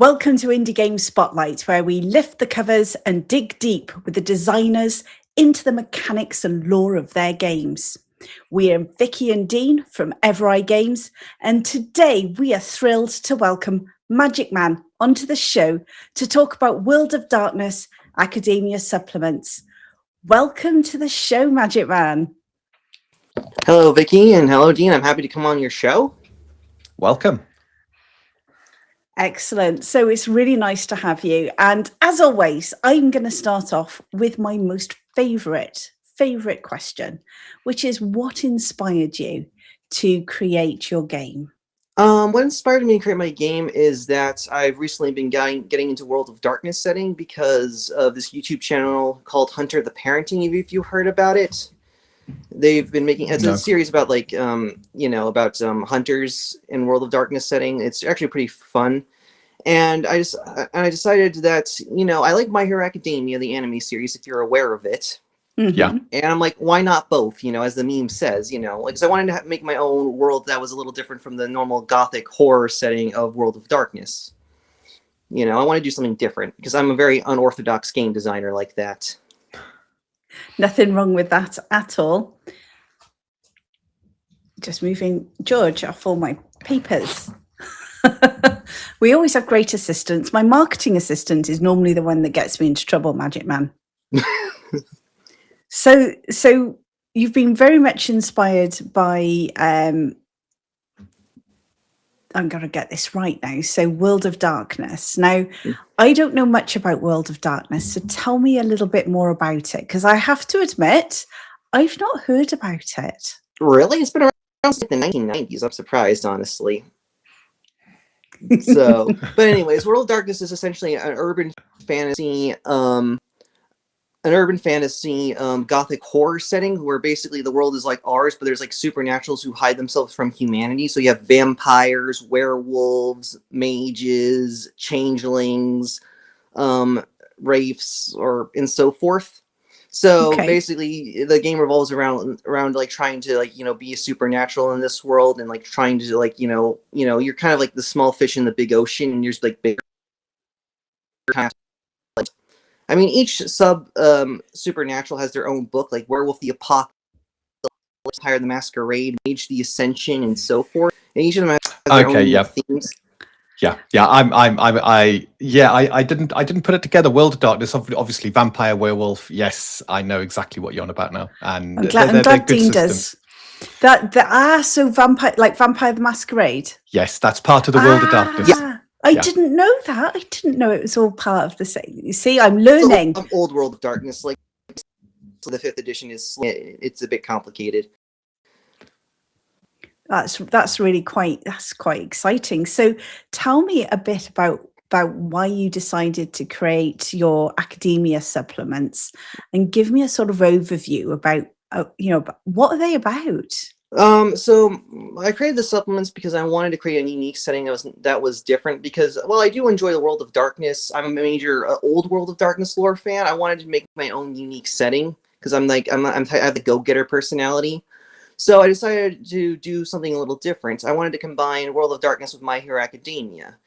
Welcome to Indie Game Spotlight, where we lift the covers and dig deep with the designers into the mechanics and lore of their games. We are Vicky and Dean from 𝐈𝐧-𝐸, and today we are thrilled to welcome Magicman onto the show to talk about World of Darkness Academia supplements. Welcome to the show, Magicman. Hello, Vicky, and hello, Dean. I'm happy to come on your show. Welcome. Excellent. So it's really nice to have you. And as always, I'm going to start off with my most favorite question, which is what inspired you to create your game? What inspired me to create my game is that I've recently been getting into World of Darkness setting because of this YouTube channel called Hunter the Parenting, if you've heard about it. They've been making a series about hunters in World of Darkness setting. It's actually pretty fun, and I decided that I like My Hero Academia, the anime series, if you're aware of it. Mm-hmm. Yeah, and I'm like, why not both? As the meme says, because I wanted to make my own world that was a little different from the normal gothic horror setting of World of Darkness. I want to do something different because I'm a very unorthodox game designer like that. Nothing wrong with that at all. Just moving George off all my papers. We always have great assistants. My marketing assistant is normally the one that gets me into trouble, Magicman. So you've been very much inspired by I'm going to get this right now. So World of Darkness. Now, I don't know much about World of Darkness, so tell me a little bit more about it, because I have to admit, I've not heard about it. Really? It's been around since the 1990s. I'm surprised, honestly. But anyways, World of Darkness is essentially an urban fantasy gothic horror setting where basically the world is like ours, but there's like supernaturals who hide themselves from humanity. So you have vampires, werewolves, mages, changelings, wraiths, and so forth. So basically the game revolves around like trying to be a supernatural in this world, and like trying to you're kind of like the small fish in the big ocean, and you're just like bigger. I mean, each supernatural has their own book, like Werewolf the Apocalypse, Vampire the Masquerade, Mage the Ascension, and so forth. And each of them has their own themes. Yeah. I didn't put it together. World of Darkness, obviously, vampire, werewolf. Yes, I know exactly what you're on about now. And I'm glad Dean does. So vampire, like Vampire the Masquerade. Yes, that's part of the World of Darkness. Yeah. I didn't know that. I didn't know it was all part of the same. You see, I'm learning. Old World of Darkness, like so the 5th edition it's a bit complicated. That's really quite exciting. So tell me a bit about why you decided to create your academia supplements, and give me a sort of overview about what are they about? So I created the supplements because I wanted to create a unique setting that was different, because while I do enjoy the World of Darkness, I'm a major old World of Darkness lore fan. I wanted to make my own unique setting because I have the go-getter personality. So I decided to do something a little different. I wanted to combine World of Darkness with My Hero Academia.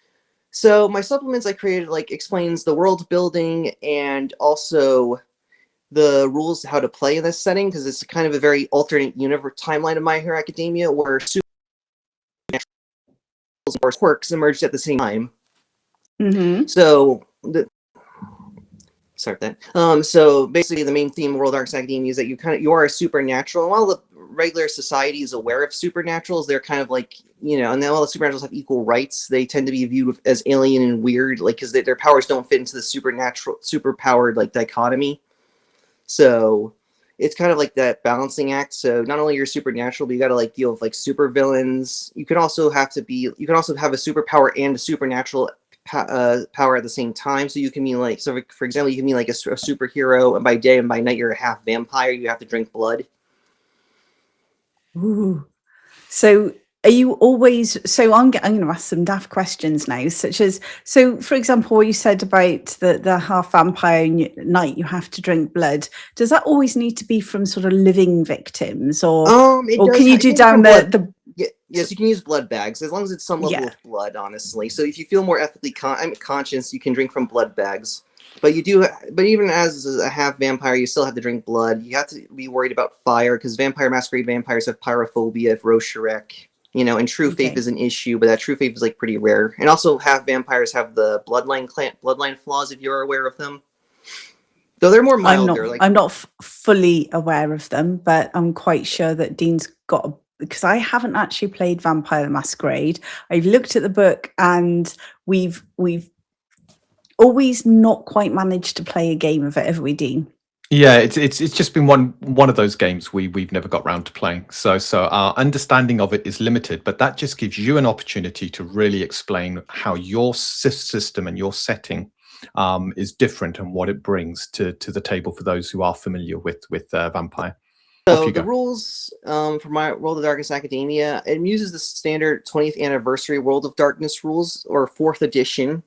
So my supplements I created explains the world building and also the rules how to play in this setting, because it's kind of a very alternate universe timeline of My Hero Academia where supernatural quirks emerged at the same time. Mm-hmm. So so basically the main theme of World of Darkness Academia is that you are a supernatural, and while the regular society is aware of supernaturals, they're kind of like, and then all the supernaturals have equal rights. They tend to be viewed as alien and weird, because their powers don't fit into the superpowered dichotomy. So it's kind of like that balancing act. So not only you're supernatural, but you got to deal with super villains. You can also have a superpower and a supernatural power at the same time. So you can be for example, you can be a superhero, and by day and by night you're a half vampire. You have to drink blood. Ooh. So are you always, so I'm going to ask some daft questions now, such as, so for example, what you said about the half vampire night, you have to drink blood. Does that always need to be from sort of living victims, or can you do down the Yes, you can use blood bags as long as it's some level Yeah. of blood, honestly. So if you feel more ethically conscious, you can drink from blood bags. But you do. But even as a half vampire, you still have to drink blood. You have to be worried about fire because Vampire Masquerade vampires have pyrophobia, Rorschach, and true faith Okay. is an issue, but that true faith is like pretty rare. And also, half vampires have the bloodline flaws, if you're aware of them. Though they're more mild. I'm not fully aware of them, but I'm quite sure that Dean's got, because I haven't actually played Vampire the Masquerade. I've looked at the book, and we've always not quite managed to play a game of it, have we, Dean? Yeah, it's just been one of those games we've never got round to playing. So our understanding of it is limited, but that just gives you an opportunity to really explain how your system and your setting is different and what it brings to the table for those who are familiar with Vampire. So the rules for my World of Darkness Academia, it uses the standard 20th anniversary World of Darkness rules, or 4th edition,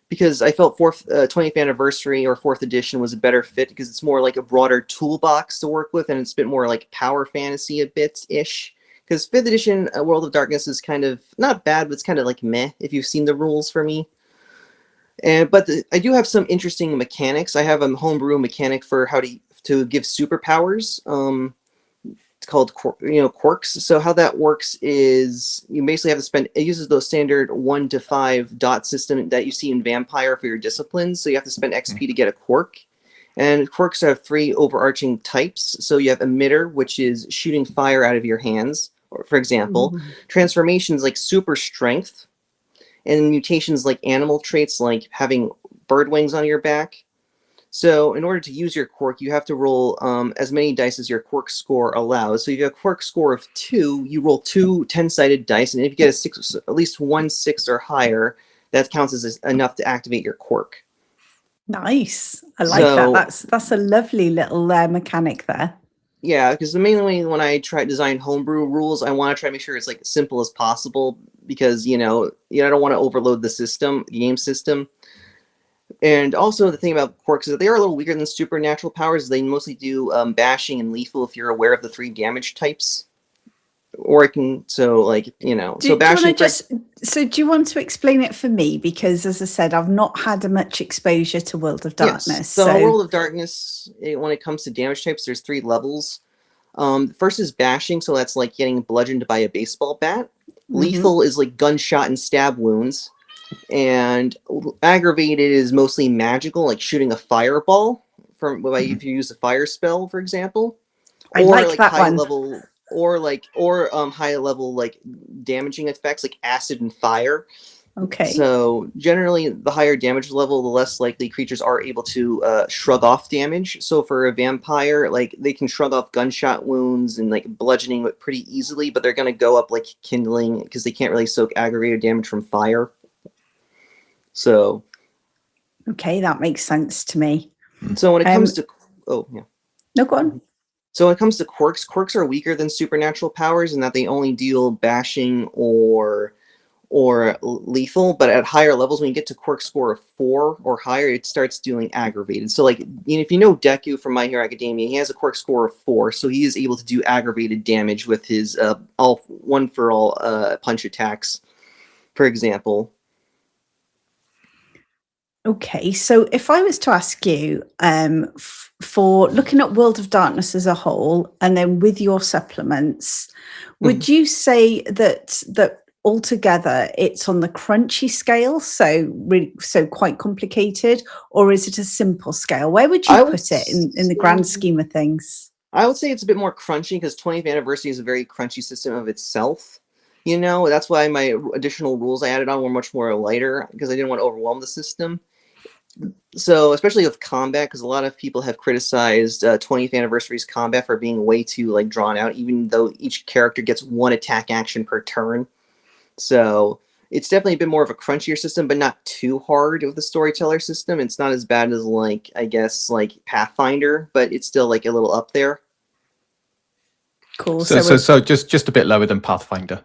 because I felt 20th anniversary or 4th edition was a better fit because it's more like a broader toolbox to work with, and it's a bit more like power fantasy a bit-ish. Because 5th edition World of Darkness is kind of not bad, but it's kind of like meh if you've seen the rules for me. But I do have some interesting mechanics. I have a homebrew mechanic for how to give superpowers. It's called quirks. So how that works is you basically have to spend. It uses those standard 1 to 5 dot system that you see in Vampire for your disciplines. So you have to spend XP to get a quirk. And quirks have 3 overarching types. So you have emitter, which is shooting fire out of your hands, or for example, transformations like super strength, and mutations like animal traits, like having bird wings on your back. So in order to use your quirk, you have to roll as many dice as your quirk score allows. So if you have a quirk score of 2, you roll 2 10-sided dice, and if you get a 6, at least 1 6 or higher, that counts as enough to activate your quirk. Nice. I like that. That's a lovely little mechanic there. Yeah, because mainly when I try to design homebrew rules, I want to try to make sure it's like as simple as possible because I don't want to overload the game system. And also the thing about quirks is that they are a little weaker than supernatural powers. They mostly do bashing and lethal if you're aware of the 3 damage types. Or it can, so bashing. Do you want to explain it for me? Because as I said, I've not had much exposure to World of Darkness. Yes. So World of Darkness, when it comes to damage types, there's 3 levels. First is bashing, so that's like getting bludgeoned by a baseball bat. Lethal is like gunshot and stab wounds. And aggravated is mostly magical, like shooting a fireball if you use a fire spell, for example. I like that high one. level, high level like damaging effects like acid and fire. Okay. So generally, the higher damage level, the less likely creatures are able to shrug off damage. So for a vampire, like they can shrug off gunshot wounds and like bludgeoning pretty easily, but they're going to go up like kindling because they can't really soak aggravated damage from fire. So, okay, that makes sense to me. So when it comes to, no, go on. So when it comes to quirks are weaker than supernatural powers in that they only deal bashing or lethal. But at higher levels, when you get to quirk score of 4 or higher, it starts doing aggravated. So like if you know Deku from My Hero Academia, he has a quirk score of 4, so he is able to do aggravated damage with his one-for-all punch attacks, for example. Okay, so if I was to ask you for looking at World of Darkness as a whole, and then with your supplements, would you say that altogether it's on the crunchy scale, so quite complicated, or is it a simple scale? Where would you put it in the grand scheme of things? I would say it's a bit more crunchy because 20th Anniversary is a very crunchy system of itself. That's why my additional rules I added on were much more lighter because I didn't want to overwhelm the system. So, especially with combat, because a lot of people have criticized 20th Anniversary's combat for being way too drawn out, even though each character gets 1 attack action per turn. So, it's definitely a bit more of a crunchier system, but not too hard of the storyteller system. It's not as bad as Pathfinder, but it's still a little up there. Cool. So just a bit lower than Pathfinder.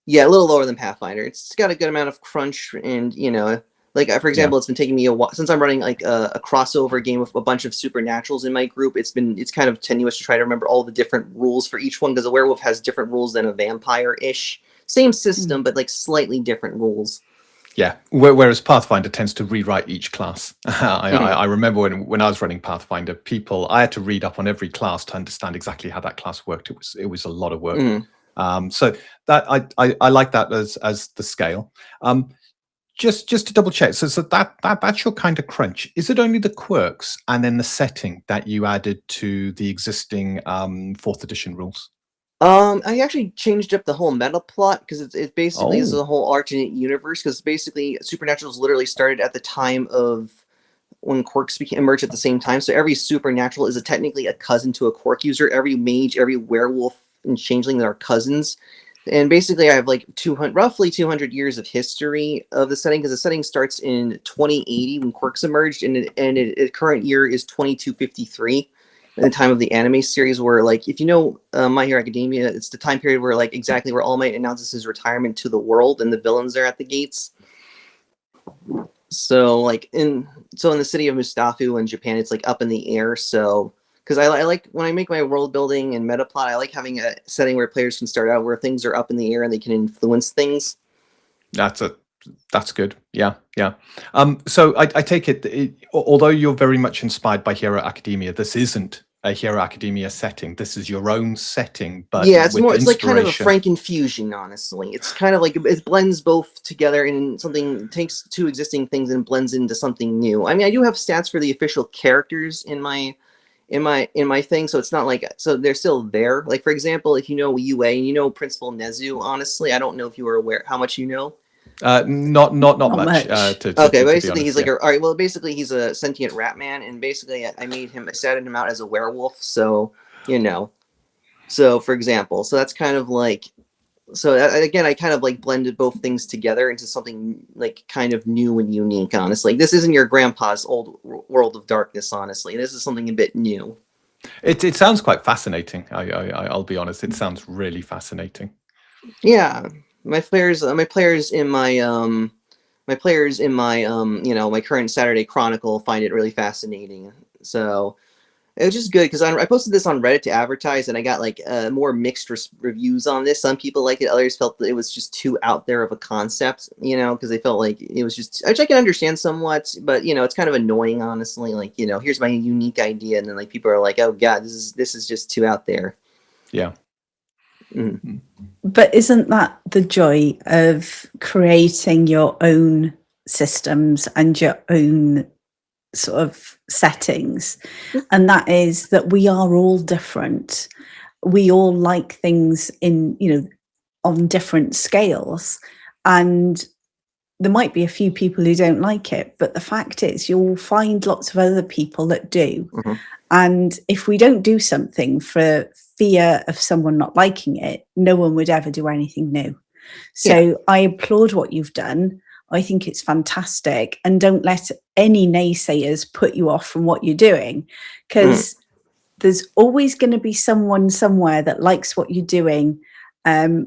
Yeah, a little lower than Pathfinder. It's got a good amount of crunch, and for example, It's been taking me a while since I'm running a crossover game with a bunch of supernaturals in my group. It's kind of tenuous to try to remember all the different rules for each one because a werewolf has different rules than a vampire-ish. same system, but like slightly different rules. Yeah, whereas Pathfinder tends to rewrite each class. I remember when I was running Pathfinder, I had to read up on every class to understand exactly how that class worked. It was a lot of work. So that I like that as the scale. Just to double check, so that's your kind of crunch. Is it only the quirks and then the setting that you added to the existing 4th edition rules? I actually changed up the whole meta plot because it basically is a whole alternate universe. Because basically, Supernaturals literally started at the time of when quirks emerged at the same time. So every supernatural is technically a cousin to a quirk user. Every mage, every werewolf, and changeling are cousins. And basically, I have like roughly 200 years of history of the setting, because the setting starts in 2080 when quirks emerged, and the current year is 2253. In the time of the anime series, where, like, if you know My Hero Academia, it's the time period where, like, exactly where All Might announces his retirement to the world, and the villains are at the gates. So, like, in the city of Mustafu in Japan, it's like up in the air. So, because I like when I make my world building and meta plot, I like having a setting where players can start out where things are up in the air and they can influence things. That's good. Yeah. So I take it, although you're very much inspired by Hero Academia, this isn't a Hero Academia setting. This is your own setting, but yeah, it's like kind of a Frankenfusion, honestly. It's kind of like it blends both together in something, takes two existing things and blends into something new. I mean, I do have stats for the official characters in my thing, so it's not like, so they're still there. Like, for example, if you know UA and you know Principal Nezu, honestly, I don't know if you were aware how much you know. Not much. Okay, basically he's like, all right, well, basically he's a sentient rat man, and basically I started him out as a werewolf, so, you know. So, for example, so that's kind of like, so again, I kind of like blended both things together into something like kind of new and unique, honestly. Like, this isn't your grandpa's old World of Darkness, honestly. This is something a bit new. It sounds quite fascinating. I'll be honest. It sounds really fascinating. Yeah. My players in my my current Saturday Chronicle find it really fascinating. So it was just good because I posted this on Reddit to advertise, and I got like more mixed reviews on this. Some people liked it, others felt that it was just too out there of a concept, because they felt like it was just, which I can understand somewhat, but it's kind of annoying, honestly. Like, here's my unique idea, and then like people are like, oh god, this is just too out there. Yeah. Mm. But isn't that the joy of creating your own systems and your own sort of settings? And that is that we are all different. We all like things on different scales, and there might be a few people who don't like it, but the fact is you'll find lots of other people that do. Mm-hmm. And if we don't do something for fear of someone not liking it, no one would ever do anything new. So I applaud what you've done. I think it's fantastic. And don't let any naysayers put you off from what you're doing, because there's always going to be someone somewhere that likes what you're doing.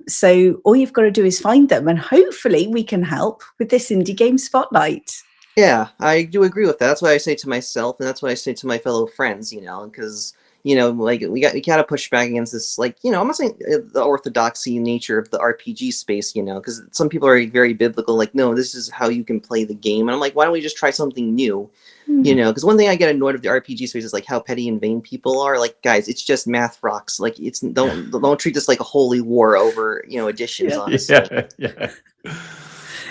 So all you've got to do is find them, and hopefully we can help with this indie game spotlight. Yeah, I do agree with that. That's what I say to myself, and that's what I say to my fellow friends, because, like, we got to push back against this, like, I'm not saying the orthodoxy nature of the RPG space, because some people are very biblical, like, no, this is how you can play the game. And I'm like, why don't we just try something new? Because one thing I get annoyed with the RPG space is like how petty and vain people are. Like, guys, it's just math rocks. Like, don't treat this like a holy war over, additions, honestly. Yeah.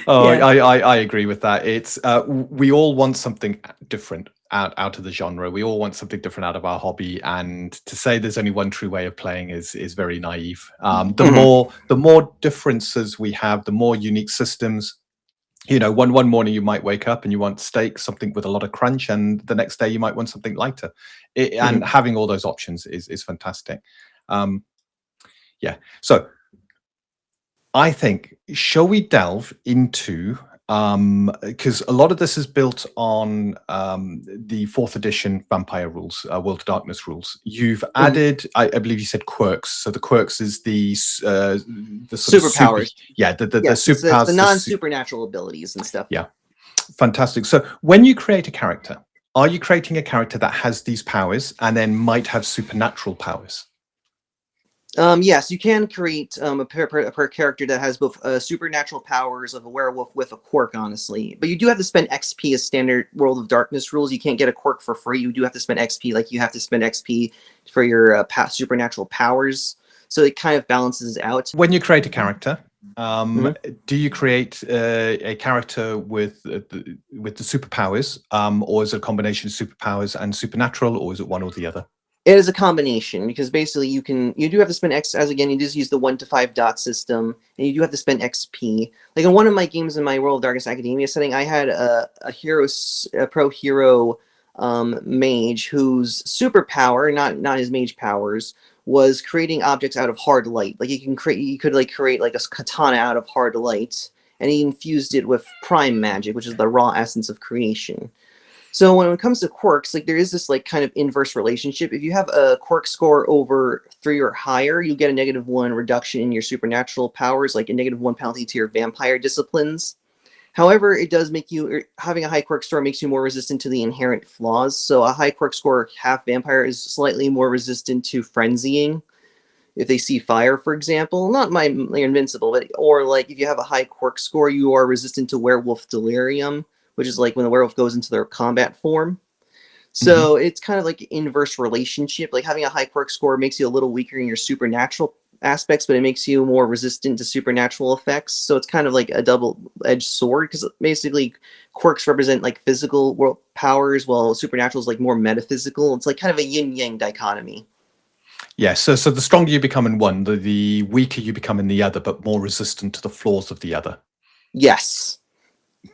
Oh, yeah. I agree with that. It's we all want something different out of the genre. We all want something different out of our hobby, and to say there's only one true way of playing is very naive. The more differences we have, the more unique systems. One morning you might wake up and you want steak, something with a lot of crunch, and the next day you might want something lighter. And having all those options is fantastic. Yeah. So I think, shall we delve into, because a lot of this is built on the 4th edition Vampire rules, World of Darkness rules. You've added, I believe you said quirks. So the quirks is the superpowers. The superpowers, the non-supernatural abilities and stuff. Yeah, fantastic. So when you create a character, are you creating a character that has these powers and then might have supernatural powers? Yes, you can create per character that has both supernatural powers of a werewolf with a quirk, honestly. But you do have to spend XP as standard World of Darkness rules. You can't get a quirk for free. You do have to spend XP, like you have to spend XP for your supernatural powers. So it kind of balances out. When you create a character, Mhm. do you create a character with the superpowers, or is it a combination of superpowers and supernatural, or is it one or the other? It is a combination because basically you do have to spend X, as again, you just use the 1 to 5 dot system, and you do have to spend XP. Like in one of my games in my World of Darkness Academia setting, I had a pro hero mage whose superpower, not his mage powers, was creating objects out of hard light. Like he could like create like a katana out of hard light, and he infused it with prime magic, which is the raw essence of creation. So when it comes to quirks, like there is this like kind of inverse relationship. If you have a quirk score over 3 or higher, you get a -1 reduction in your supernatural powers, like a -1 penalty to your vampire disciplines. However, it does make you, having a high quirk score makes you more resistant to the inherent flaws. So a high quirk score half vampire is slightly more resistant to frenzying if they see fire, for example. Not like invincible, but or like if you have a high quirk score, you are resistant to werewolf delirium, which is like when the werewolf goes into their combat form. So it's kind of like an inverse relationship. Like having a high quirk score makes you a little weaker in your supernatural aspects, but it makes you more resistant to supernatural effects. So it's kind of like a double-edged sword, because basically quirks represent like physical world powers, while supernatural is like more metaphysical. It's like kind of a yin-yang dichotomy. Yeah, so the stronger you become in one, the weaker you become in the other, but more resistant to the flaws of the other. Yes.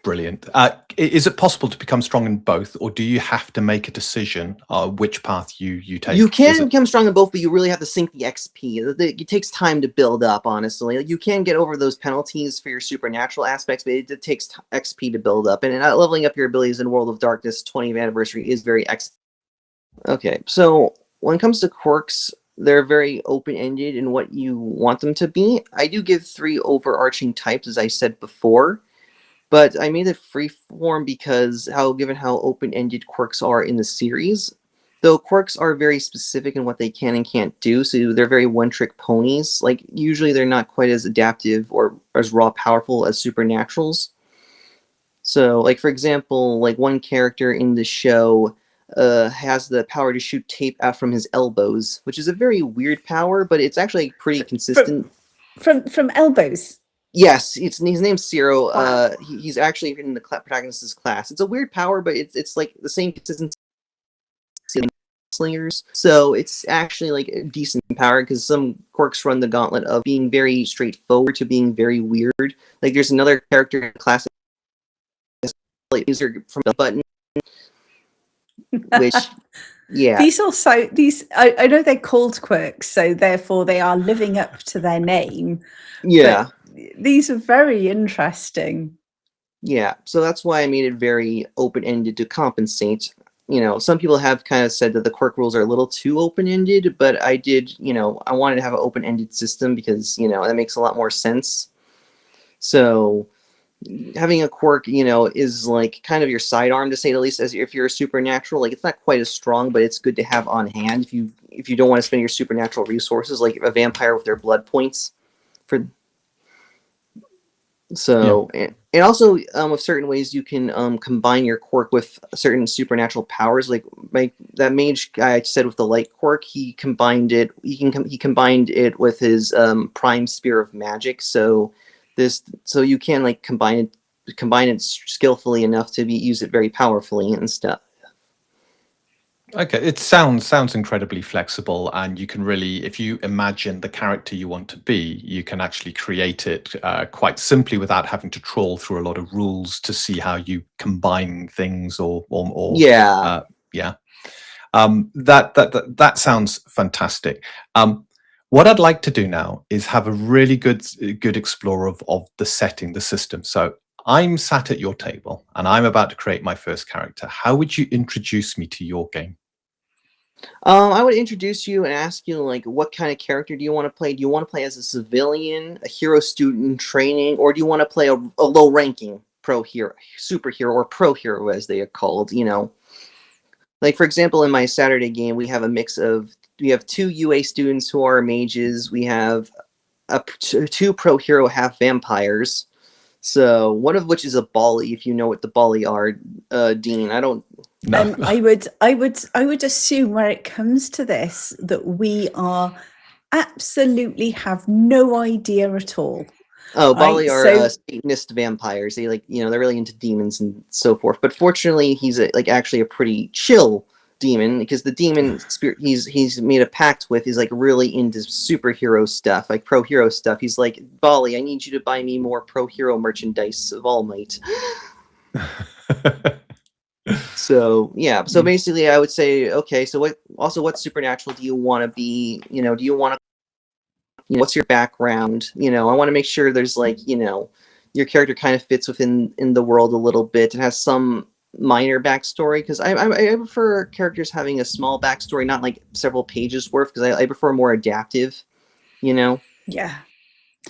Brilliant. Is it possible to become strong in both, or do you have to make a decision which path you take? You can become strong in both, but you really have to sink the XP. It takes time to build up, honestly. Like, you can get over those penalties for your supernatural aspects, but it takes XP to build up. And leveling up your abilities in World of Darkness 20th anniversary is very Okay, so when it comes to quirks, they're very open-ended in what you want them to be. I do give 3 overarching types, as I said before. But I made it freeform because given how open-ended quirks are in the series, though quirks are very specific in what they can and can't do, so they're very one-trick ponies. Like, usually they're not quite as adaptive or as raw powerful as supernaturals. So, like, for example, like one character in the show has the power to shoot tape out from his elbows, which is a very weird power, but it's actually pretty consistent. From elbows? Yes, his name's Zero. Wow. He's actually in the protagonist's class. It's a weird power, but it's like the same consistency as slingers. So it's actually like a decent power, because some quirks run the gauntlet of being very straightforward to being very weird. Like there's another character in the class like user from the button, which yeah. I know they're called quirks, so therefore they are living up to their name. Yeah. These are very interesting. Yeah, so that's why I made it very open-ended to compensate. You know, some people have kind of said that the quirk rules are a little too open-ended, but I did, I wanted to have an open-ended system because, that makes a lot more sense. So having a quirk, is like kind of your sidearm, to say the least, as if you're a supernatural. Like, it's not quite as strong, but it's good to have on hand if you don't want to spend your supernatural resources, like a vampire with their blood points. So, yeah. And also with certain ways you can combine your quirk with certain supernatural powers. Like that mage guy I said with the light quirk, he combined it. He combined it with his prime spear of magic. So you can like combine it skillfully enough to use it very powerfully and stuff. Okay, it sounds incredibly flexible, and you can really, if you imagine the character you want to be, you can actually create it quite simply without having to trawl through a lot of rules to see how you combine things or yeah. That sounds fantastic. What I'd like to do now is have a really good explore of the setting, the system. So I'm sat at your table and I'm about to create my first character. How would you introduce me to your game? I would introduce you and ask you, like, what kind of character do you want to play? Do you want to play as a civilian, a hero student in training, or do you want to play a low-ranking superhero, or pro hero as they are called? Like, for example, in my Saturday game, we have a mix of two UA students who are mages. We have two pro hero half vampires. So one of which is a Bali, if you know what the Bali are, Dean. I don't. No. I would assume where it comes to this that we are absolutely have no idea at all. Oh, Bali are so Satanist vampires. They they're really into demons and so forth. But fortunately, he's actually a pretty chill demon, because the demon spirit he's made a pact with is like really into superhero stuff, like pro hero stuff. He's like, Bali, I need you to buy me more pro hero merchandise of All Might. So yeah, so basically I would say, okay, so what supernatural do you want to be? Do you want to, what's your background? I want to make sure there's like, your character kind of fits within the world a little bit and has some minor backstory, because I prefer characters having a small backstory, not like several pages worth, because I prefer more adaptive, Yeah.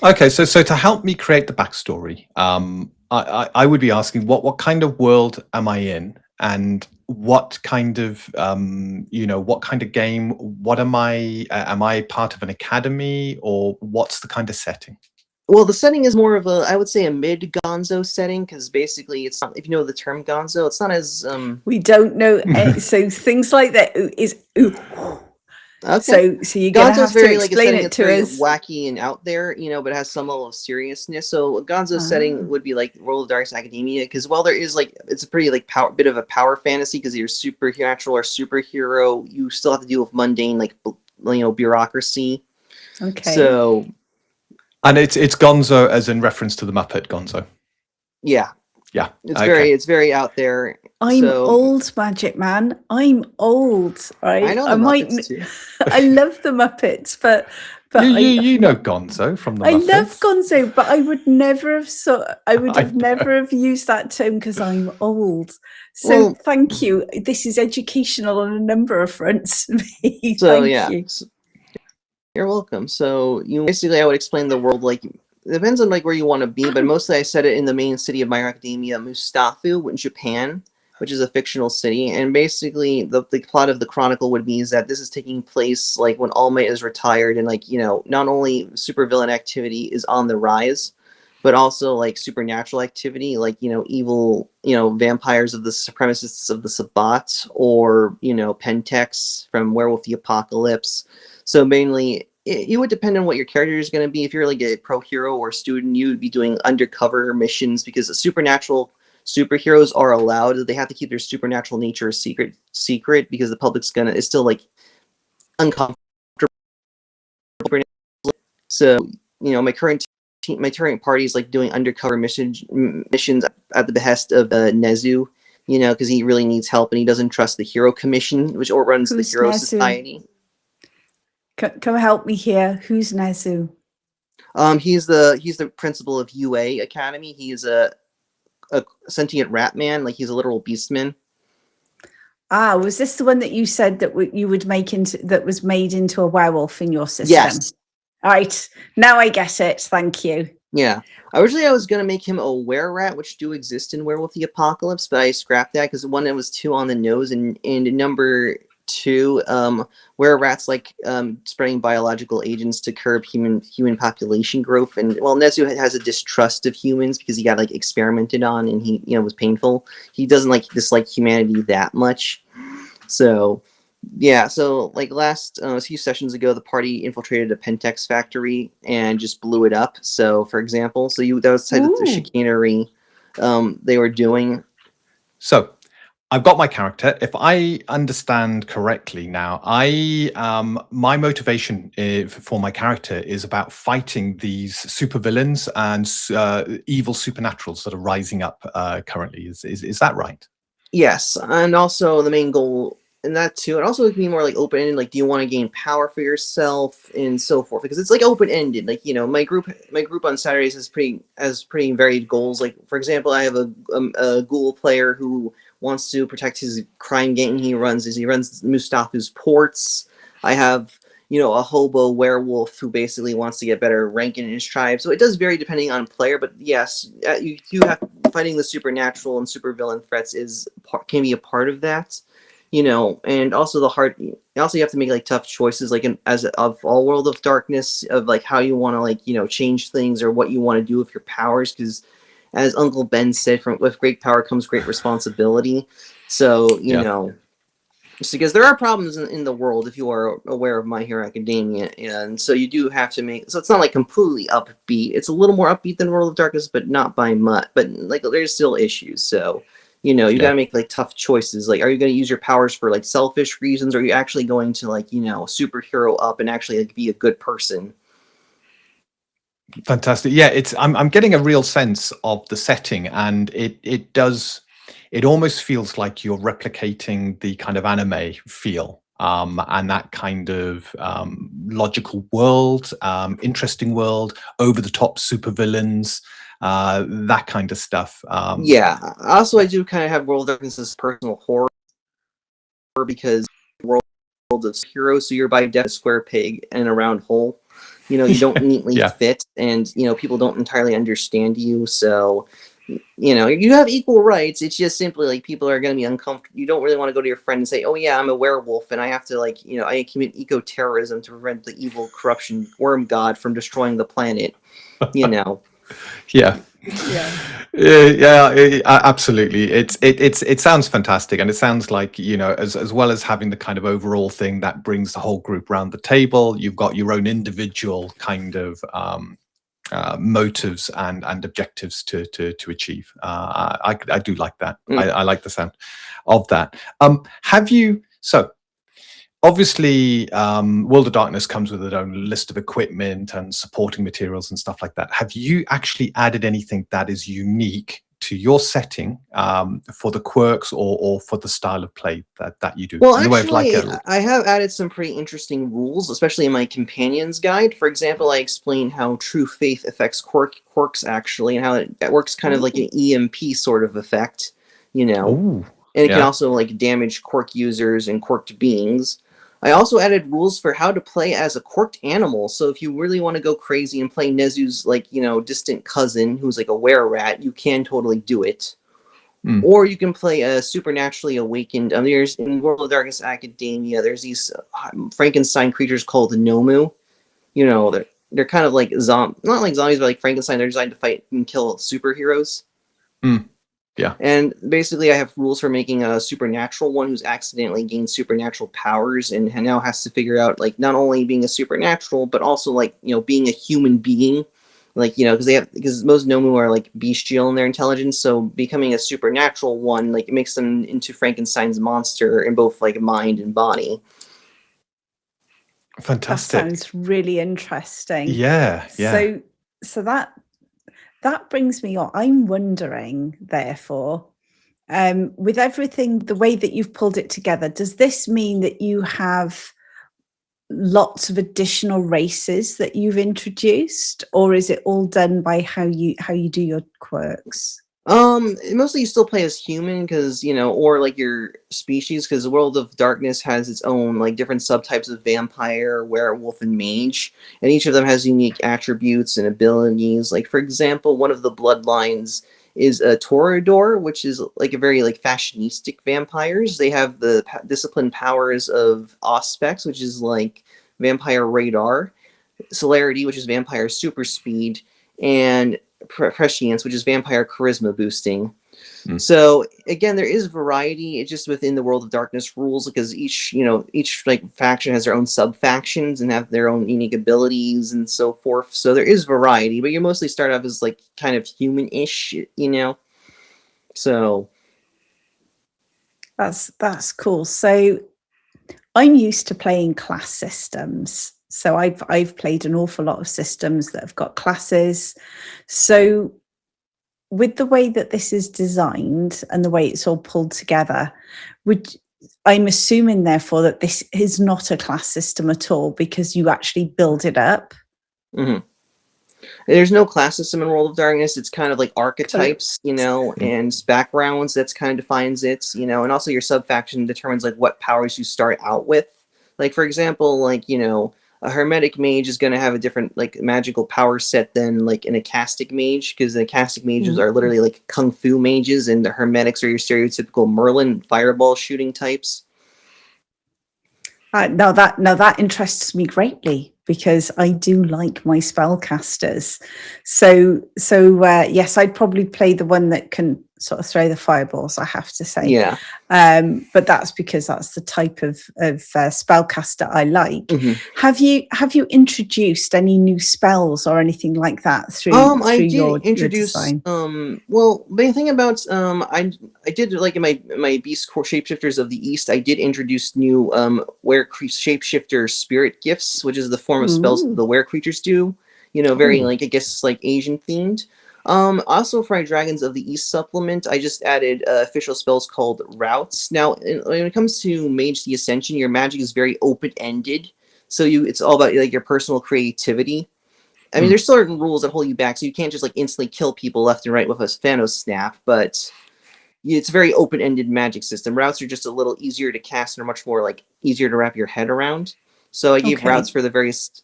Okay, so to help me create the backstory, I would be asking what kind of world am I in, and what kind of what kind of game? What am I? Am I part of an academy, or what's the kind of setting? Well, the setting is more of a, I would say, a mid-gonzo setting, because basically it's not, if you know the term gonzo, it's not as We don't know. So things like that is. Okay. So you're gonna have to explain it to us. Wacky and out there, but it has some level of seriousness. So a gonzo setting would be like World of Darkness Academia, because while there is like, it's a pretty like bit of a power fantasy, because you're supernatural or superhero, you still have to deal with mundane like bureaucracy. Okay. So. And it's Gonzo as in reference to the Muppet Gonzo. Yeah. Yeah. It's very out there. I'm old, Magic Man. I'm old, right? I know the Muppets too. I love the Muppets, but you know Gonzo from the Muppets. I love Gonzo, but I would never have never have used that term because I'm old. So thank you. This is educational on a number of fronts. Thank you. You're welcome. So basically, I would explain the world like, it depends on like where you want to be, but mostly I set it in the main city of My Hero Academia, Mustafu, in Japan, which is a fictional city. And basically, the plot of the chronicle would be is that this is taking place like when All Might is retired, and like not only supervillain activity is on the rise, but also like supernatural activity, like evil vampires of the supremacists of the Sabbat, or Pentex from Werewolf the Apocalypse. So mainly, it would depend on what your character is going to be. If you're like a pro hero or student, you would be doing undercover missions, because the supernatural superheroes are allowed. They have to keep their supernatural nature a secret, because the public's is still like uncomfortable. So my current party is like doing undercover missions at the behest of Nezu, because he really needs help and he doesn't trust the Hero Commission, which runs the Hero Society. Come help me here. Who's Nezu? He's the principal of UA Academy. He is a sentient rat man, like he's a literal beastman. Ah, was this the one that you said that you would make that was made into a werewolf in your system? Yes. All right, now I get it. Thank you. Yeah. Originally, I was gonna make him a were-rat, which do exist in Werewolf the Apocalypse, but I scrapped that because one, it was too on the nose, and number two, were-rats like spreading biological agents to curb human population growth, and well, Nezu has a distrust of humans because he got like experimented on, and he was painful. He doesn't dislike humanity that much, so. Yeah, so like a few sessions ago, the party infiltrated a Pentex factory and just blew it up. So, for example, that was the chicanery they were doing. So, I've got my character. If I understand correctly now, my motivation for my character is about fighting these supervillains and evil supernaturals that are rising up currently. Is that right? Yes, and also the main goal. And that too, and also it can be more like open-ended. Like, do you want to gain power for yourself and so forth? Because it's like open-ended. Like, my group on Saturdays has pretty varied goals. Like, for example, I have a ghoul player who wants to protect his crime gang he runs. He runs Mustafa's ports. I have a hobo werewolf who basically wants to get better ranking in his tribe. So it does vary depending on player. But yes, you have fighting the supernatural and supervillain threats can be a part of that. you know, and also also you have to make like tough choices, like of all World of Darkness, of like how you want to like, you know, change things or what you want to do with your powers, because as Uncle Ben said, with great power comes great responsibility. So, you know, just because there are problems in the world, if you are aware of My Hero Academia, and so you do have to make, so it's not like completely upbeat. It's a little more upbeat than World of Darkness, but not by much. But like there's still issues. So, you know, you gotta make like tough choices. Like, are you gonna use your powers for like selfish reasons, or are you actually going to like, you know, superhero up and actually like be a good person? Fantastic. Yeah, I'm getting a real sense of the setting, and it almost feels like you're replicating the kind of anime feel, and that kind of logical world, interesting world, over the top supervillains, that kind of stuff. Yeah. Also, I do kind of have World of Darkness as personal horror, because world of heroes, so you're by definition a square peg in a round hole. You know, you don't neatly fit, and you know, people don't entirely understand you. So, you know, you have equal rights. It's just simply like people are going to be uncomfortable. You don't really want to go to your friend and say, "Oh yeah, I'm a werewolf, and I have to like, you know, I commit eco-terrorism to prevent the evil corruption worm god from destroying the planet." You know. Yeah. Absolutely. It sounds fantastic, and it sounds like, you know, as well as having the kind of overall thing that brings the whole group around the table, you've got your own individual kind of motives and objectives to achieve. I do like that. I like the sound of that. Have you, so obviously, World of Darkness comes with its own list of equipment and supporting materials and stuff like that. Have you actually added anything that is unique to your setting, for the quirks or for the style of play that you do? Well, actually, I have added some pretty interesting rules, especially in my companion's guide. For example, I explain how true faith affects quirks actually, and how it works kind of like an EMP sort of effect, you know. Ooh, and it can also like damage quirk users and quirked beings. I also added rules for how to play as a quirked animal. So if you really want to go crazy and play Nezu's like, you know, distant cousin who's like a were-rat, you can totally do it. Or you can play a supernaturally awakened. There's in World of Darkness Academia, there's these Frankenstein creatures called Nomu. You know, they're kind of like not like zombies, but like Frankenstein. They're designed to fight and kill superheroes. Yeah. And basically I have rules for making a supernatural one who's accidentally gained supernatural powers and now has to figure out like not only being a supernatural, but also like, you know, being a human being. Like, you know, because most Nomu are like bestial in their intelligence, so becoming a supernatural one, like it makes them into Frankenstein's monster in both like mind and body. Fantastic. That sounds really interesting. Yeah. So that brings me on. I'm wondering, therefore, with everything, the way that you've pulled it together, does this mean that you have lots of additional races that you've introduced, or is it all done by how you do your quirks? Mostly you still play as human, because, you know, or like your species, because the World of Darkness has its own like different subtypes of vampire, werewolf, and mage, and each of them has unique attributes and abilities. Like, for example, one of the bloodlines is a Toreador, which is like a very like fashionistic vampires. They have the discipline powers of Auspex, which is like vampire radar, Celerity, which is vampire super speed, and Prescience, which is vampire charisma boosting. So again, there is variety. It's just within the World of Darkness rules, because each like faction has their own sub factions and have their own unique abilities and so forth. So there is variety, but you mostly start off as like kind of human-ish, you know. So that's cool. So I'm used to playing class systems. So I've played an awful lot of systems that have got classes. So with the way that this is designed and the way it's all pulled together, I'm assuming therefore that this is not a class system at all, because you actually build it up. There's no class system in World of Darkness. It's kind of like archetypes, you know, and backgrounds. That's kind of defines it, you know, and also your sub-faction determines like what powers you start out with. Like, for example, like, you know, a hermetic mage is going to have a different like magical power set than like an acastic mage, because the acastic mages are literally like kung fu mages, and the hermetics are your stereotypical Merlin fireball shooting types. Now that interests me greatly because I do like my spellcasters. Yes, I'd probably play the one that can sort of throw the fireballs, I have to say. Yeah. But that's because that's the type of spellcaster I like. Mhm. Have you introduced any new spells or anything like that through I did your introduce design? well, the thing about I did like in my Beast Core Shapeshifters of the East, I did introduce new shapeshifter spirit gifts, which is the form of spells Ooh. the were creatures do. You know, very Ooh. like I guess like Asian themed. Also for my Dragons of the East supplement, I just added official spells called routes. Now, when it comes to Mage the Ascension, your magic is very open ended, so it's all about like your personal creativity. I mean, there's certain rules that hold you back, so you can't just like instantly kill people left and right with a Thanos snap, but it's a very open-ended magic system. Routes are just a little easier to cast and are much more like easier to wrap your head around. So I gave Okay. routes for the various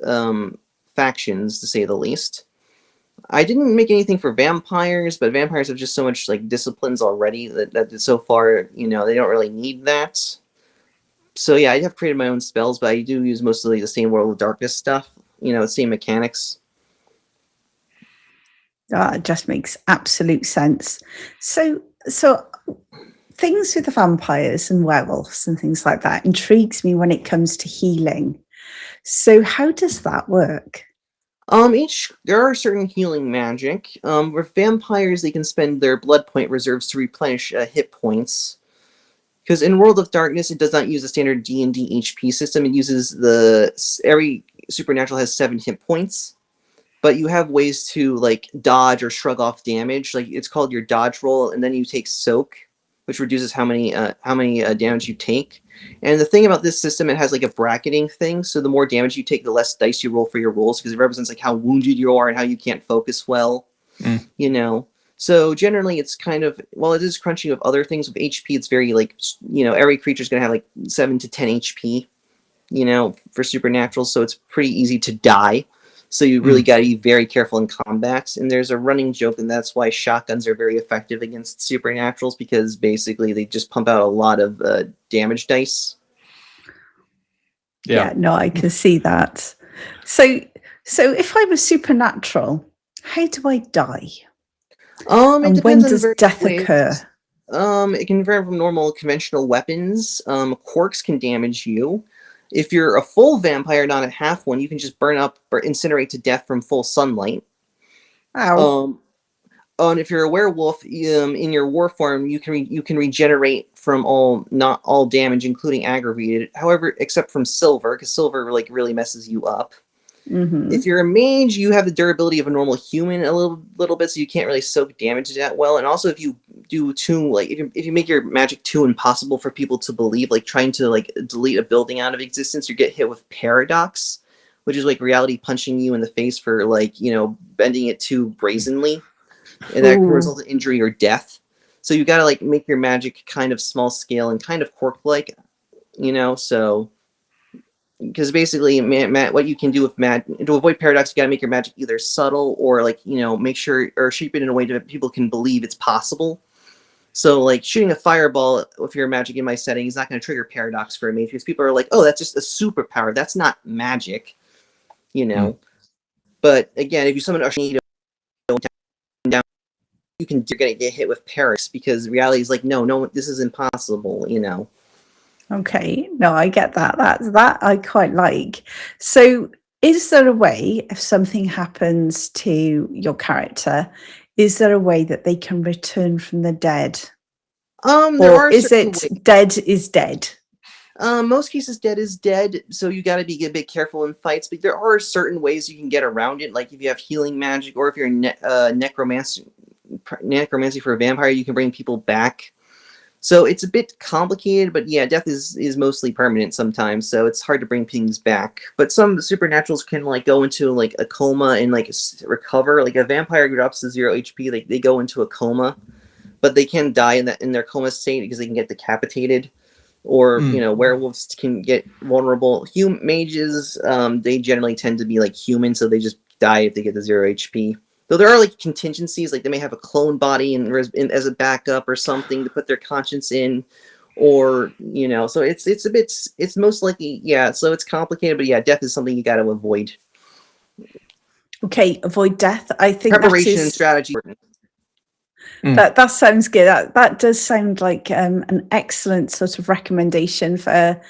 factions, to say the least. I didn't make anything for vampires, but vampires have just so much like disciplines already that so far, you know, they don't really need that. So yeah, I have created my own spells, but I do use mostly the same World of Darkness stuff. You know, the same mechanics. It just makes absolute sense. So things with the vampires and werewolves and things like that intrigues me when it comes to healing. So how does that work? There are certain healing magic. With vampires, they can spend their blood point reserves to replenish hit points. Because in World of Darkness, it does not use a standard D&D HP system. It uses every supernatural has 7 hit points. But you have ways to like dodge or shrug off damage. Like it's called your dodge roll, and then you take soak, which reduces how many damage you take. And the thing about this system, it has like a bracketing thing. So the more damage you take, the less dice you roll for your rolls, because it represents like how wounded you are and how you can't focus well. You know. So generally, it's kind of, well, it is crunchy with other things. With HP, it's very like, you know, every creature's gonna have like 7 to 10 HP. You know, for supernatural, so it's pretty easy to die. So you really got to be very careful in combat. And there's a running joke, and that's why shotguns are very effective against supernaturals, because basically they just pump out a lot of damage dice. Yeah, no, I can see that. So if I'm a supernatural, how do I die? And when does death occur? It can vary from normal conventional weapons. Quirks can damage you. If you're a full vampire, not a half one, you can just burn up or incinerate to death from full sunlight. Ow. And if you're a werewolf, in your war form, you can regenerate from not all damage, including aggravated. However, except from silver, because silver like really messes you up. If you're a mage, you have the durability of a normal human a little bit, so you can't really soak damage that well. And also, if you do if you make your magic too impossible for people to believe, like trying to like delete a building out of existence, you get hit with paradox, which is like reality punching you in the face for like, you know, bending it too brazenly, and that can result in injury or death. So you got to like make your magic kind of small scale and kind of quirk-like, you know, so. Because basically, what you can do with to avoid paradox, you gotta make your magic either subtle or like, you know, make sure or shape it in a way that people can believe it's possible. So like shooting a fireball with your magic in my setting is not going to trigger paradox for a mage, because people are like, oh, that's just a superpower. That's not magic, you know. But again, if you summon a down, you're gonna get hit with paradox, because reality is like, no, this is impossible, you know. Okay, no, I get that. That I quite like. So, is there a way, if something happens to your character, is there a way that they can return from the dead? There Or are is certain it ways. dead is dead? Most cases, dead is dead, so you got to be a bit careful in fights. But there are certain ways you can get around it, like if you have healing magic, or if you're necromancy for a vampire, you can bring people back. So it's a bit complicated, but yeah, death is mostly permanent sometimes, so it's hard to bring things back. But some supernaturals can like go into like a coma and like recover. Like a vampire drops to 0 HP, they go into a coma, but they can die in their coma state because they can get decapitated. Or you know, werewolves can get vulnerable. Mages, they generally tend to be like human, so they just die if they get to 0 HP. Though there are like contingencies, like they may have a clone body as a backup or something to put their conscience in, or so it's most likely, yeah. So it's complicated, but yeah, death is something you got to avoid. Okay, avoid death. I think Preparation and strategy. That sounds good. That does sound like an excellent sort of recommendation for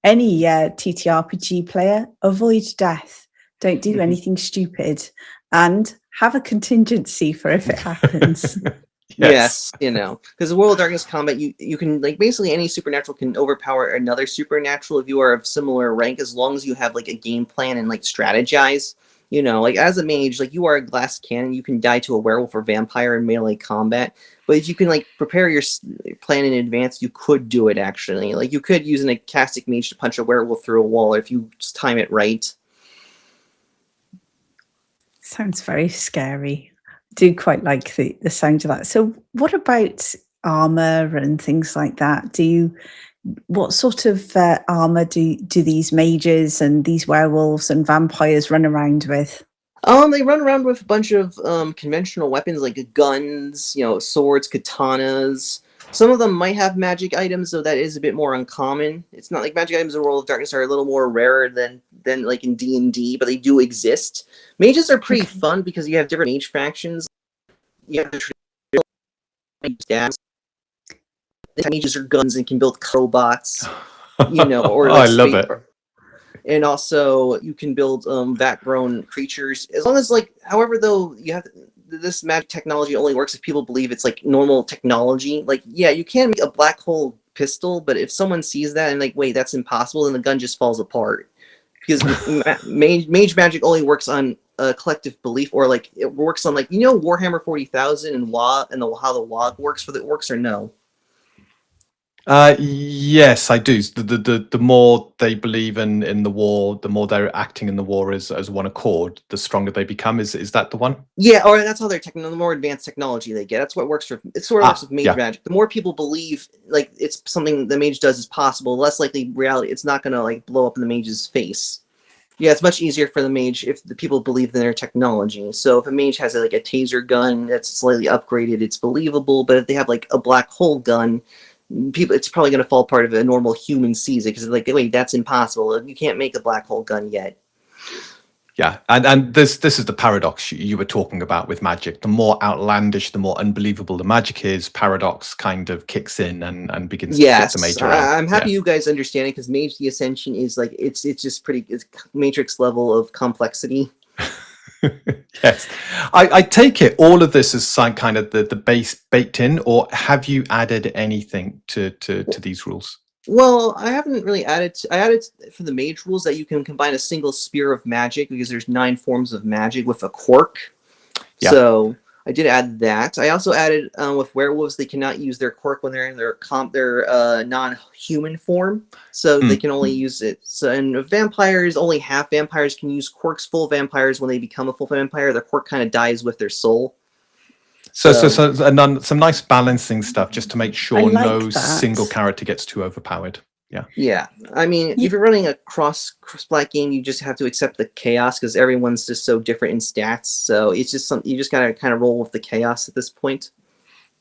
any TTRPG player. Avoid death. Don't do anything stupid, and have a contingency for if it happens. Yes, because the World of Darkness combat, you can, like, basically any supernatural can overpower another supernatural if you are of similar rank, as long as you have like a game plan and like strategize. Like as a mage, like you are a glass cannon, you can die to a werewolf or vampire in melee combat. But if you can like prepare your plan in advance, you could do it actually. Like you could use an Acastic mage to punch a werewolf through a wall if you just time it right. Sounds very scary. I do quite like the sound of that. So what about armor and things like that? What sort of armor do these mages and these werewolves and vampires run around with? They run around with a bunch of conventional weapons like guns, swords, katanas. Some of them might have magic items, so that is a bit more uncommon. It's not like magic items in World of Darkness are a little more rarer than like in D&D, but they do exist. Mages are pretty fun because you have different mage factions. You have the stabs. Mages are guns and can build robots, or like I love it. And also you can build background creatures, as long as however, though, you have this magic technology only works if people believe it's like normal technology. Like, yeah, you can make a black hole pistol, but if someone sees that and like, wait, that's impossible, then the gun just falls apart, because mage magic only works on collective belief, or like it works on Warhammer 40,000 and WoW and how the WoW works, whether it works or no. Yes, I do. The more they believe in the war, the more they're acting in the war as one accord, the stronger they become. Is that the one? Yeah, or that's how the more advanced technology they get. That's what works it's sort of works with mage magic. The more people believe like it's something the mage does is possible, the less likely reality it's not gonna like blow up in the mage's face. Yeah, it's much easier for the mage if the people believe in their technology. So if a mage has like a taser gun that's slightly upgraded, it's believable. But if they have like a black hole gun, it's probably going to fall apart if a normal human sees it, because like, wait, that's impossible. You can't make a black hole gun yet. Yeah, and this is the paradox you were talking about with magic. The more outlandish, the more unbelievable the magic is, paradox kind of kicks in and begins to flip the mage around. I'm happy you guys understand it, because Mage the Ascension is like it's just it's Matrix level of complexity. Yes, I take it all of this is kind of the base baked in, or have you added anything to these rules? Well, I haven't really added. I added for the mage rules that you can combine a single spear of magic, because there's 9 forms of magic with a quirk. Yeah. So I did add that. I also added with werewolves, they cannot use their quirk when they're in their non-human form, so they can only use it. So, and vampires, only half vampires can use quirks. Full vampires, when they become a full vampire, their quirk kind of dies with their soul. So some nice balancing stuff, just to make sure no single character gets too overpowered. Yeah. Yeah. I mean, if you're running a cross-plat game, you just have to accept the chaos, because everyone's just so different in stats. So it's just something you just gotta kind of roll with the chaos at this point.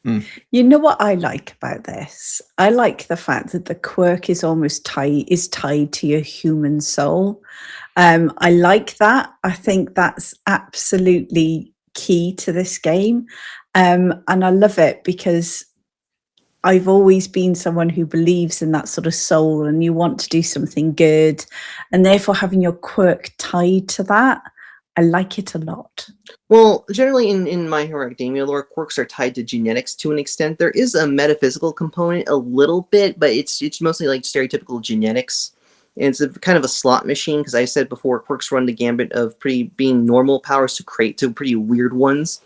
You know what I like about this? I like the fact that the quirk is almost tied to your human soul. I like that. I think that's absolutely key to this game. And I love it, because I've always been someone who believes in that sort of soul, and you want to do something good, and therefore having your quirk tied to that, I like it a lot. Well, generally in My Hero Academia lore, quirks are tied to genetics to an extent. There is a metaphysical component a little bit, but it's mostly like stereotypical genetics. And it's kind of a slot machine, because I said before, quirks run the gambit of being normal powers to pretty weird ones.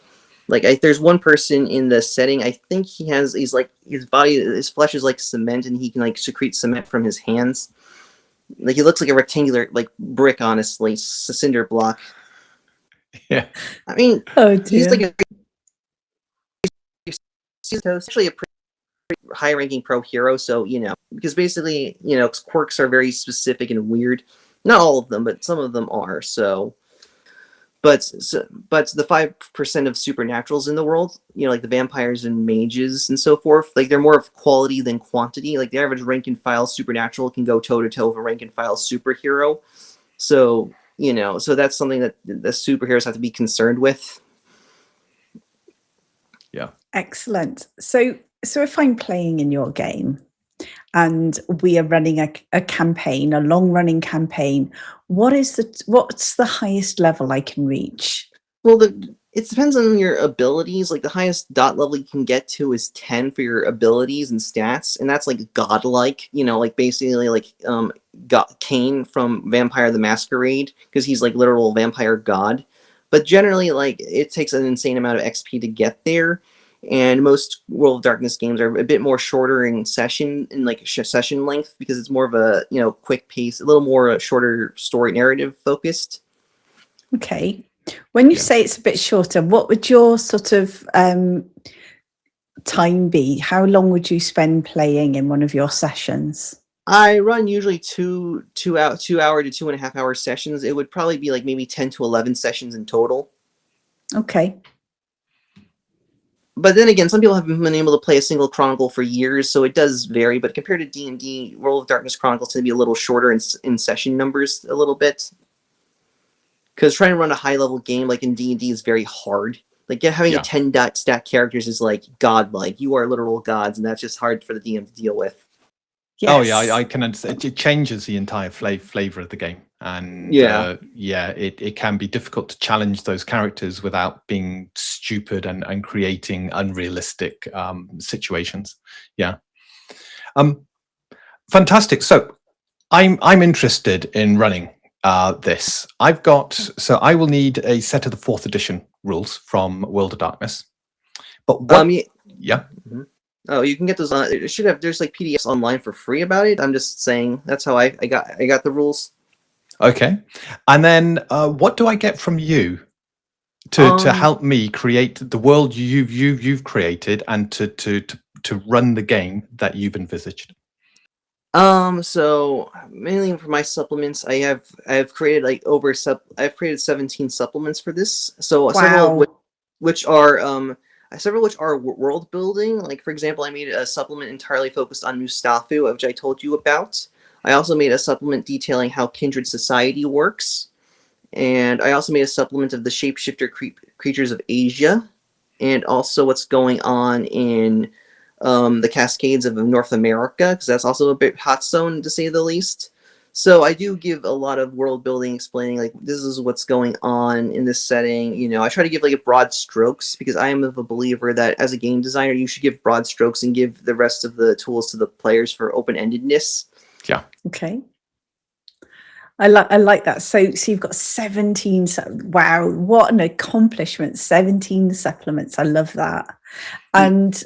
Like there's one person in the setting, I think he's like, his flesh is like cement, and he can like secrete cement from his hands. Like he looks like a rectangular like brick, honestly, a cinder block. Yeah. I mean, he's like actually a pretty high-ranking pro hero, so because basically quirks are very specific and weird. Not all of them, but some of them are. So. but the 5% of supernaturals in the world, like the vampires and mages and so forth, like they're more of quality than quantity. Like the average rank and file supernatural can go toe to toe with a rank and file superhero. So so that's something that the superheroes have to be concerned with. Yeah. Excellent. So if I'm playing in your game and we are running a campaign, a long running campaign, what's the highest level I can reach? Well, it depends on your abilities. Like the highest dot level you can get to is 10 for your abilities and stats, and that's like godlike. Like basically like Kane from Vampire the Masquerade, because he's like literal vampire god. But generally, like it takes an insane amount of XP to get there. And most World of Darkness games are a bit more shorter in session, session length, because it's more of a quick pace, a little more shorter story narrative focused. Okay. When you say it's a bit shorter, what would your sort of time be? How long would you spend playing in one of your sessions? I run usually 2 hour to 2.5 hour sessions. It would probably be like maybe 10 to 11 sessions in total. Okay. But then again, some people haven't been able to play a single Chronicle for years, so it does vary. But compared to D&D, World of Darkness Chronicles tend to be a little shorter in session numbers a little bit. Because trying to run a high-level game like in D&D is very hard. Like having a 10 stat characters is like godlike. You are literal gods, and that's just hard for the DM to deal with. Yes. Oh yeah, I can understand. It changes the entire flavor of the game, and it can be difficult to challenge those characters without being stupid and creating unrealistic situations. Yeah, fantastic. So I'm interested in running this. I will need a set of the 4th edition rules from World of Darkness. But what? Yeah. Mm-hmm. Oh, you can get those on. It should have. There's like PDFs online for free about it. I'm just saying that's how I got the rules. Okay, and then what do I get from you to help me create the world you've created and to run the game that you've envisaged? So mainly for my supplements, I've created I've created 17 supplements for this. So several of which are world building. Like for example, I made a supplement entirely focused on Mustafa, which I told you about. I also made a supplement detailing how kindred society works, and I also made a supplement of the shapeshifter creatures of Asia, and also what's going on in the Cascades of North America, because that's also a bit hot zone to say the least. So I do give a lot of world building, explaining like this is what's going on in this setting. I try to give like a broad strokes, because I am of a believer that as a game designer you should give broad strokes and give the rest of the tools to the players for open-endedness. Yeah. Okay. I like that. So you've got 17. Wow, what an accomplishment! 17 supplements. I love that. And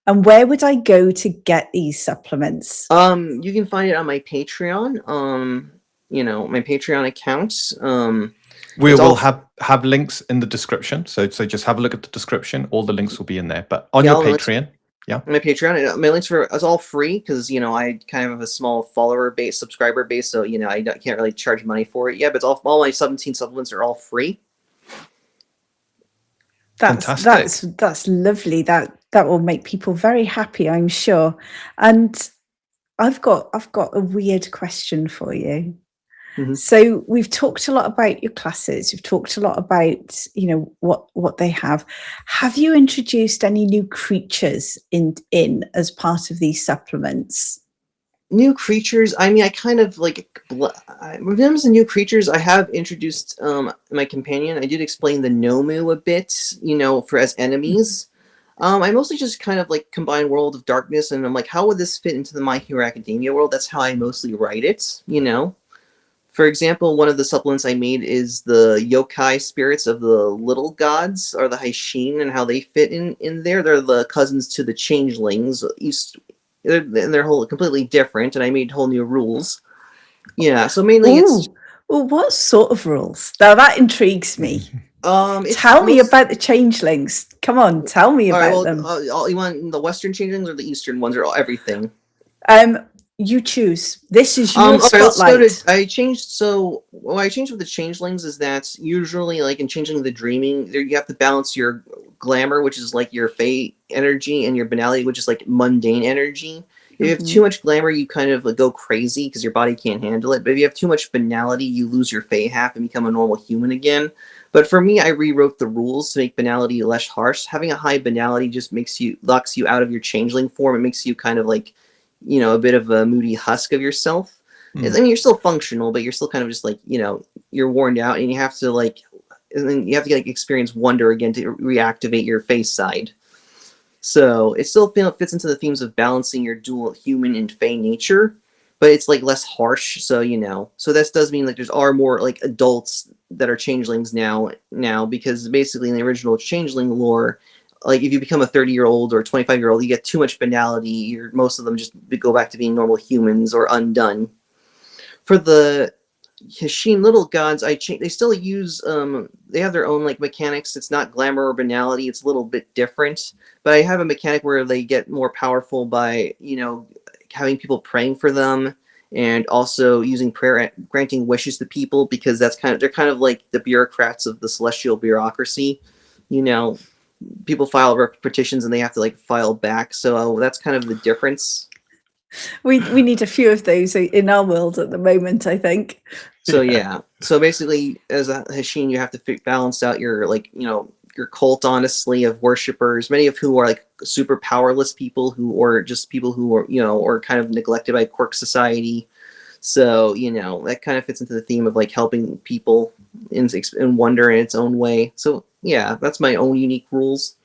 where would I go to get these supplements? You can find it on my Patreon. My Patreon account. We will have links in the description. So just have a look at the description. All the links will be in there. But on your Patreon, my Patreon, my links it's all free, because I kind of have a small subscriber base, so I can't really charge money for it. Yeah, but all my 17 supplements are all free. That's lovely. That will make people very happy, I'm sure. And I've got a weird question for you. Mm-hmm. So we've talked a lot about your classes. We've talked a lot about what they have. Have you introduced any new creatures in as part of these supplements? New creatures? I mean, I kind of like when it comes to new creatures, I have introduced my companion. I did explain the Nomu a bit, for as enemies. I mostly just kind of like combine World of Darkness, and I'm like, how would this fit into the My Hero Academia world? That's how I mostly write it, For example, one of the supplements I made is the yokai spirits of the little gods, or the Haishin, and how they fit in there. They're the cousins to the changelings. They're whole completely different, and I made whole new rules. Yeah, so mainly Well, what sort of rules? Now that intrigues me. Tell me about the changelings. Come on, tell me about them. You want the Western changelings or the Eastern ones, or everything? You choose. This is your All right, let's go spotlight. to. I changed. So what I changed with the changelings is that usually, like in Changeling the Dreaming, there you have to balance your glamour, which is like your fey energy, and your banality, which is like mundane energy. If you have too much glamour, you kind of like, go crazy because your body can't handle it. But if you have too much banality, you lose your fey half and become a normal human again. But for me, I rewrote the rules to make banality less harsh. Having a high banality just locks you out of your changeling form. It makes you kind of like, a bit of a moody husk of yourself. I mean, you're still functional, but you're still kind of just like, you're worn out, and you have to like experience wonder again to reactivate your face side. So it still fits into the themes of balancing your dual human and fey nature, but it's like less harsh. So so this does mean like are more like adults that are changelings now because basically in the original changeling lore, like if you become a 30-year-old or 25-year-old, you get too much banality. Most of them just go back to being normal humans or undone. For the Hasheen little gods, they still use they have their own like mechanics. It's not glamour or banality. It's a little bit different. But I have a mechanic where they get more powerful by having people praying for them, and also using prayer, granting wishes to people, because they're kind of like the bureaucrats of the celestial bureaucracy. People file petitions and they have to like file back. So that's kind of the difference. We need a few of those in our world at the moment, I think. So yeah. So basically, as a Hasheen, you have to balance out your your cult, honestly, of worshippers, many of who are like super powerless people or just people who are or kind of neglected by quirk society. So that kind of fits into the theme of like helping people in wonder in its own way. So yeah, that's my own unique rules.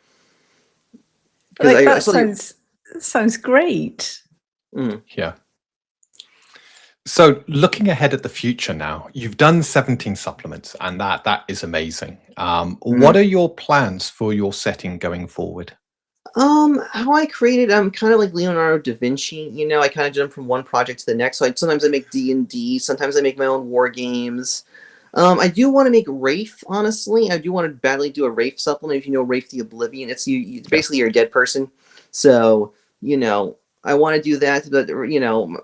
Sounds great. Yeah. So looking ahead at the future now, you've done 17 supplements, and that is amazing. What are your plans for your setting going forward? How I created, I'm kind of like Leonardo da Vinci. I kind of jump from one project to the next. So sometimes I make D&D, sometimes I make my own war games. I do want to make Wraith, honestly. I do want to badly do a Wraith supplement. If you know Wraith the Oblivion, it's basically you're a dead person. So, I want to do that, but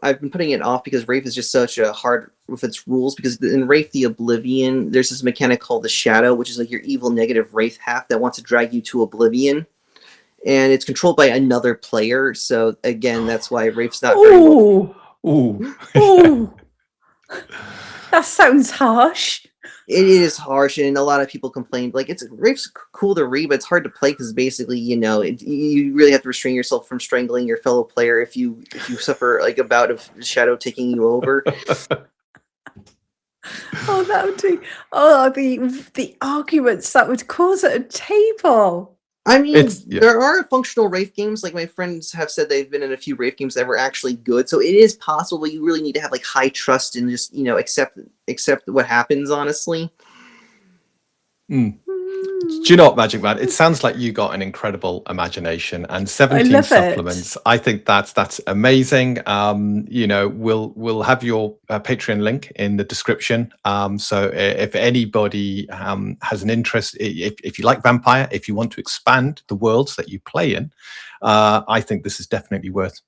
I've been putting it off because Wraith is just such a hard with its rules, because in Wraith the Oblivion, there's this mechanic called the Shadow, which is like your evil negative Wraith half that wants to drag you to oblivion. And it's controlled by another player, so again, that's why Wraith's not very well. Ooh. That sounds harsh. It is harsh, and a lot of people complain. Like, Wraith's cool to read, but it's hard to play because basically, you really have to restrain yourself from strangling your fellow player if you suffer like a bout of Shadow taking you over. Oh, that would be the arguments that would cause at a table. I mean, there are functional Wraith games. Like my friends have said, they've been in a few Wraith games that were actually good. So it is possible, but you really need to have like high trust and just accept what happens. Honestly. Do you know what, Magicman? It sounds like you got an incredible imagination, and 17 supplements. I think that's amazing. We'll have your Patreon link in the description. So if anybody has an interest, if you like Vampire, if you want to expand the worlds that you play in, I think this is definitely worth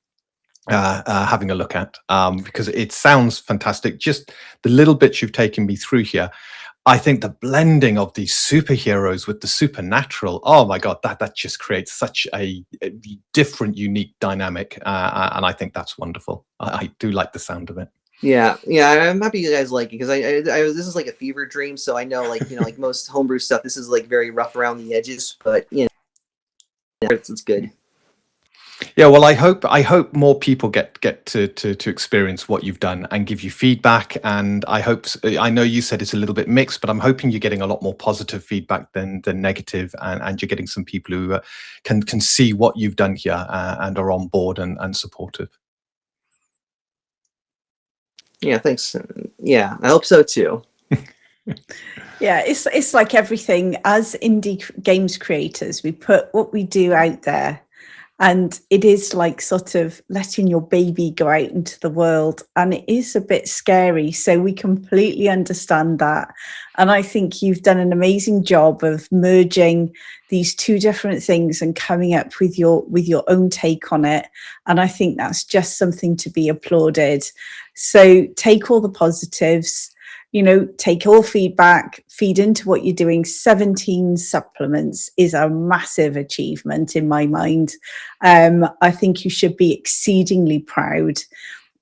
having a look at, because it sounds fantastic. Just the little bits you've taken me through here. I think the blending of these superheroes with the supernatural, oh my God, that just creates such a different, unique dynamic. And I think that's wonderful. I do like the sound of it. Yeah, I'm happy you guys like it, because I this is like a fever dream. So I know, like, like most homebrew stuff, this is like very rough around the edges, but it's good. Yeah, well, I hope more people get to experience what you've done and give you feedback. And I know you said it's a little bit mixed, but I'm hoping you're getting a lot more positive feedback than negative, and you're getting some people who can see what you've done here and are on board and supportive. Yeah, thanks. Yeah, I hope so too. Yeah, it's like everything. As indie games creators, we put what we do out there. And it is like sort of letting your baby go out into the world. And it is a bit scary. So we completely understand that. And I think you've done an amazing job of merging these two different things and coming up with your own take on it. And I think that's just something to be applauded. So take all the positives, take all feedback, feed into what you're doing. 17 supplements is a massive achievement in my mind. I think you should be exceedingly proud.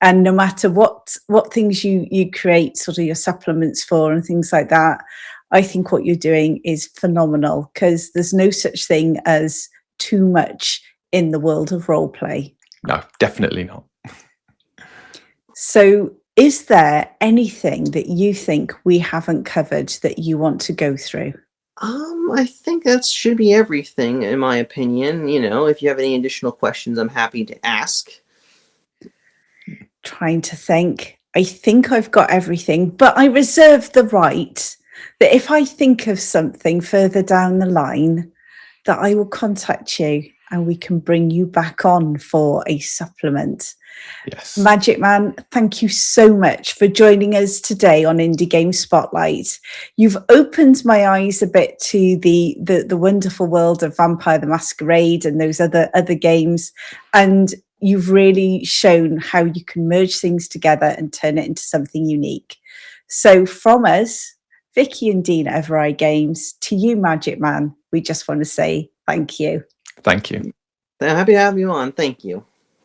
And no matter what things you create sort of your supplements for and things like that, I think what you're doing is phenomenal, because there's no such thing as too much in the world of role play. No, definitely not. So is there anything that you think we haven't covered that you want to go through? I think that should be everything, in my opinion. If you have any additional questions, I'm happy to ask. Trying to think. I think I've got everything, but I reserve the right that if I think of something further down the line, that I will contact you and we can bring you back on for a supplement. Yes. Magicman, thank you so much for joining us today on Indie Game Spotlight. You've opened my eyes a bit to the wonderful world of Vampire the Masquerade and those other games, and you've really shown how you can merge things together and turn it into something unique. So from us, Vicky and Dean at Evereye Games, to you, Magicman, we just want to say thank you. Thank you. I'm happy to have you on. Thank you.